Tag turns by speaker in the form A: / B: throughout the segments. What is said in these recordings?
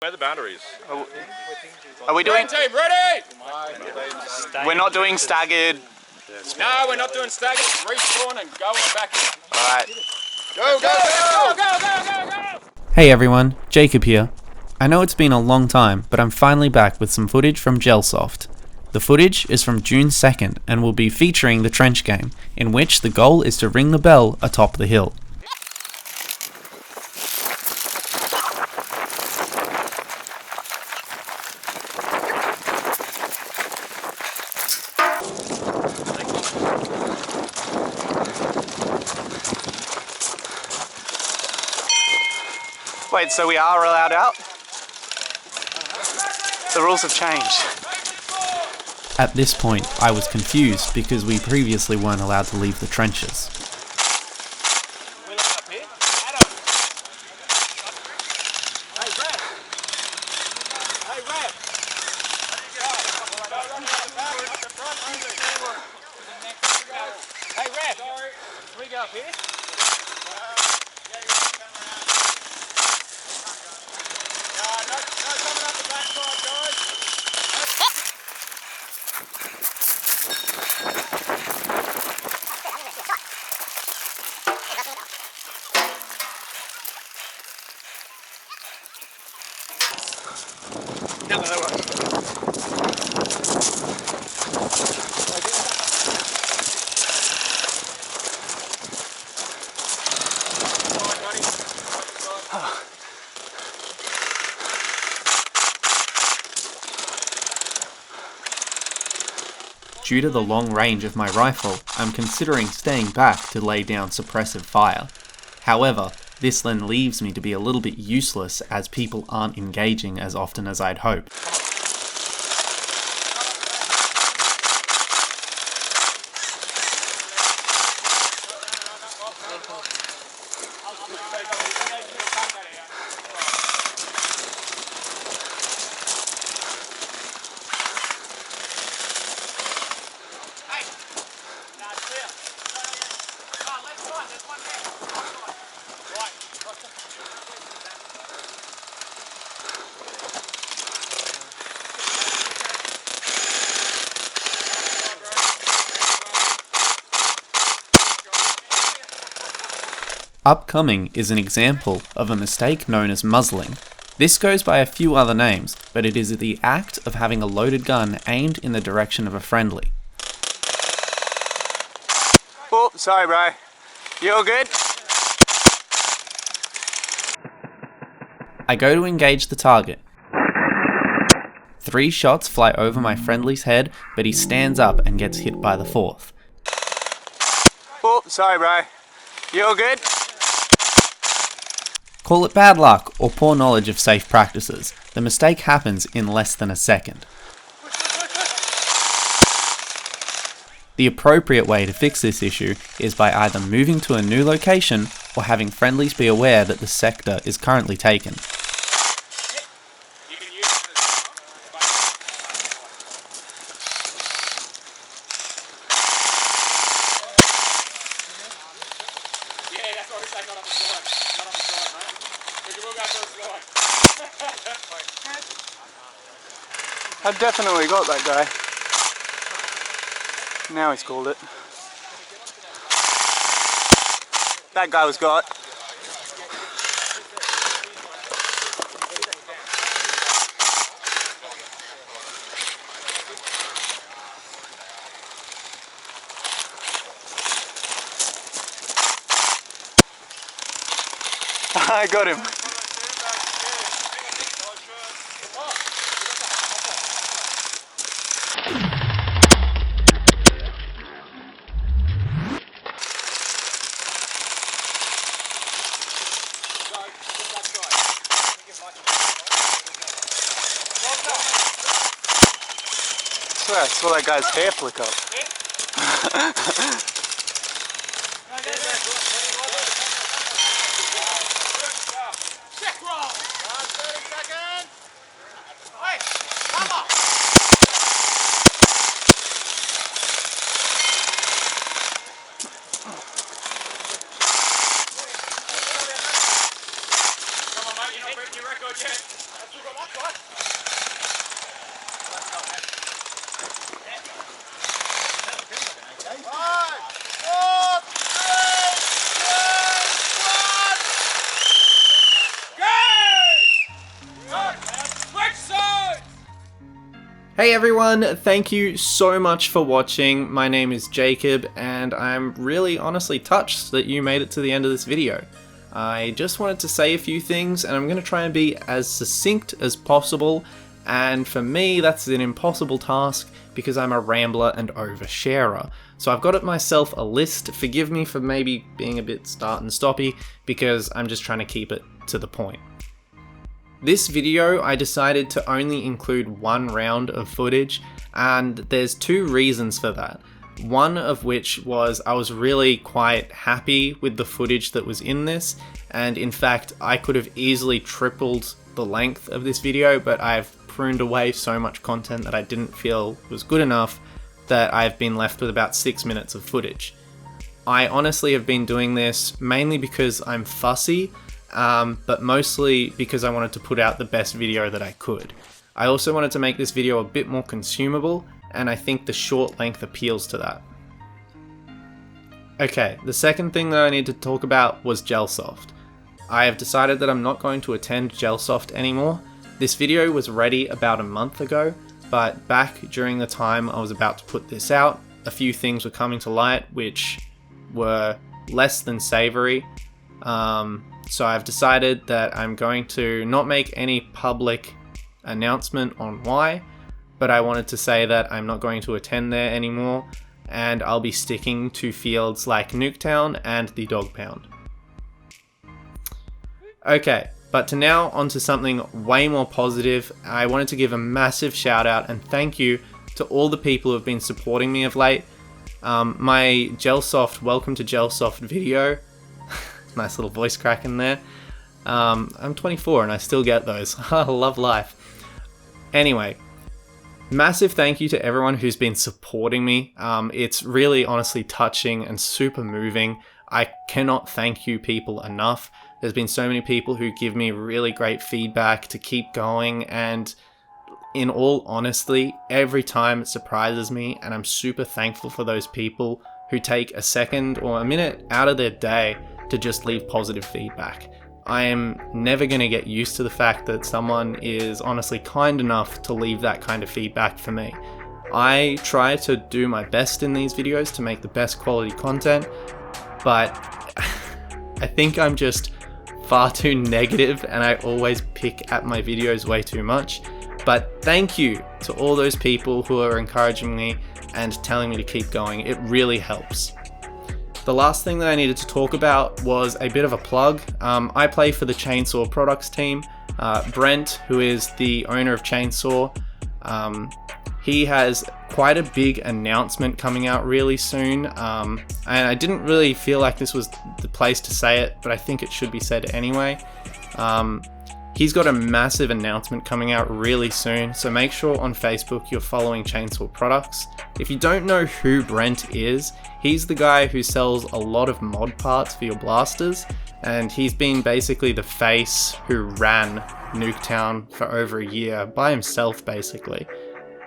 A: Where are the boundaries?
B: Are we doing?
A: Team ready?
B: We're not doing staggered.
A: No, we're not doing staggered. Respawn and going back in.
B: Alright.
A: Go, go, go, go, go, go, go!
C: Hey everyone, Jacob here. I know it's been a long time, but I'm finally back with some footage from Gelsoft. The footage is from June 2nd and will be featuring the trench game, in which the goal is to ring the bell atop the hill.
B: Wait, so we are allowed out? The rules have changed.
C: At this point, I was confused because we previously weren't allowed to leave the trenches.
A: Hey, Ref, can we go up here? No coming up the backside, guys.
C: Due to the long range of my rifle, I'm considering staying back to lay down suppressive fire. However, this then leaves me to be a little bit useless as people aren't engaging as often as I'd hope. Upcoming is an example of a mistake known as muzzling. This goes by a few other names, but it is the act of having a loaded gun aimed in the direction of a friendly.
B: Oh, sorry bro. You all good?
C: I go to engage the target. 3 shots fly over my friendly's head, but he stands up and gets hit by the 4th.
B: Oh, sorry bro. You all good?
C: Call it bad luck or poor knowledge of safe practices. The mistake happens in less than a second. The appropriate way to fix this issue is by either moving to a new location or having friendlies be aware that the sector is currently taken.
B: I definitely got that guy. Now he's called it. That guy was got. I got him. I saw that guy's hair flick up.
A: Check roll! 30 seconds! Hey, come on! Come on, mate, you're not breaking your record yet.
C: Hey everyone, thank you so much for watching. My name is Jacob and I'm really honestly touched that you made it to the end of this video. I just wanted to say a few things and I'm going to try and be as succinct as possible, and for me that's an impossible task because I'm a rambler and oversharer. So I've got it myself a list. Forgive me for maybe being a bit start and stoppy because I'm just trying to keep it to the point. This video I decided to only include one round of footage, and there's two reasons for that. One of which was I was really quite happy with the footage that was in this, and in fact I could have easily tripled the length of this video, but I've pruned away so much content that I didn't feel was good enough that I've been left with about 6 minutes of footage. I honestly have been doing this mainly because I'm fussy, but mostly because I wanted to put out the best video that I could. I also wanted to make this video a bit more consumable, and I think the short length appeals to that. Okay, the second thing that I need to talk about was Gelsoft. I have decided that I'm not going to attend Gelsoft anymore. This video was ready about a month ago, but back during the time I was about to put this out, a few things were coming to light which were less than savoury. So I've decided that I'm going to not make any public announcement on why, but I wanted to say that I'm not going to attend there anymore, and I'll be sticking to fields like Nuketown and the Dog Pound. Okay, but to now onto something way more positive. I wanted to give a massive shout out and thank you to all the people who have been supporting me of late. My Gelsoft Welcome to Gelsoft video, nice little voice crack in there. I'm 24 and I still get those. I love life. Anyway, massive thank you to everyone who's been supporting me. It's really honestly touching and super moving. I cannot thank you people enough. There's been so many people who give me really great feedback to keep going, and in all honesty, every time it surprises me, and I'm super thankful for those people who take a second or a minute out of their day to just leave positive feedback. I am never going to get used to the fact that someone is honestly kind enough to leave that kind of feedback for me. I try to do my best in these videos to make the best quality content, but I think I'm just far too negative and I always pick at my videos way too much. But thank you to all those people who are encouraging me and telling me to keep going. It really helps. The last thing that I needed to talk about was a bit of a plug. I play for the Chainsaw Products team. Brent, who is the owner of Chainsaw, he has quite a big announcement coming out really soon. And I didn't really feel like this was the place to say it, but I think it should be said anyway. He's got a massive announcement coming out really soon, so make sure on Facebook you're following Chainsaw Products. If you don't know who Brent is, he's the guy who sells a lot of mod parts for your blasters, and he's been basically the face who ran Nuketown for over a year by himself basically.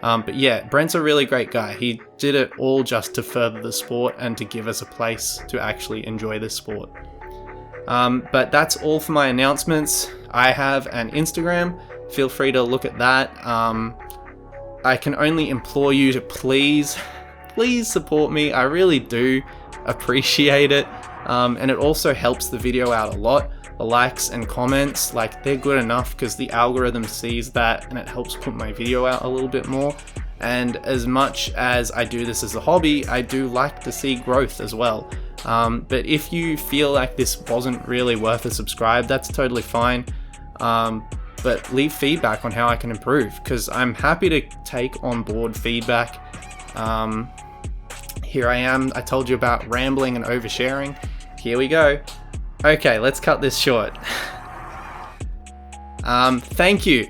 C: But yeah, Brent's a really great guy. He did it all just to further the sport and to give us a place to actually enjoy this sport. But that's all for my announcements. I have an Instagram, feel free to look at that. I can only implore you to please support me. I really do appreciate it. And it also helps the video out a lot. The likes and comments, like, they're good enough because the algorithm sees that and it helps put my video out a little bit more. And as much as I do this as a hobby, I do like to see growth as well. But if you feel like this wasn't really worth a subscribe, that's totally fine. But leave feedback on how I can improve, because I'm happy to take on board feedback. Here I am, I told you about rambling and oversharing. Here we go. Okay, let's cut this short. Thank you.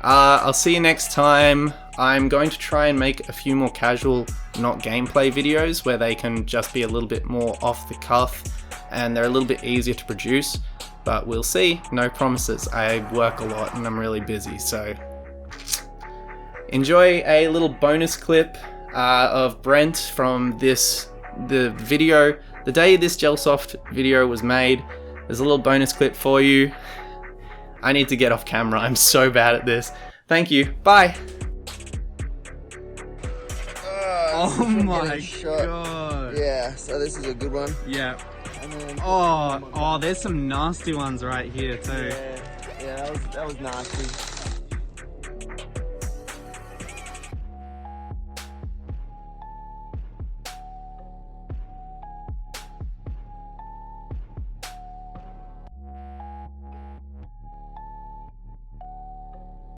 C: I'll see you next time. I'm going to try and make a few more casual, not gameplay videos where they can just be a little bit more off the cuff and they're a little bit easier to produce, but we'll see. No promises. I work a lot and I'm really busy, so enjoy a little bonus clip of Brent from the video. The day this Gelsoft video was made, there's a little bonus clip for you. I need to get off camera. I'm so bad at this. Thank you. Bye. Oh my
D: shot.
C: god.
D: Yeah, so this is a good one.
C: Yeah.
D: And then
C: Oh, there's some nasty ones right here too.
D: yeah, that was nasty.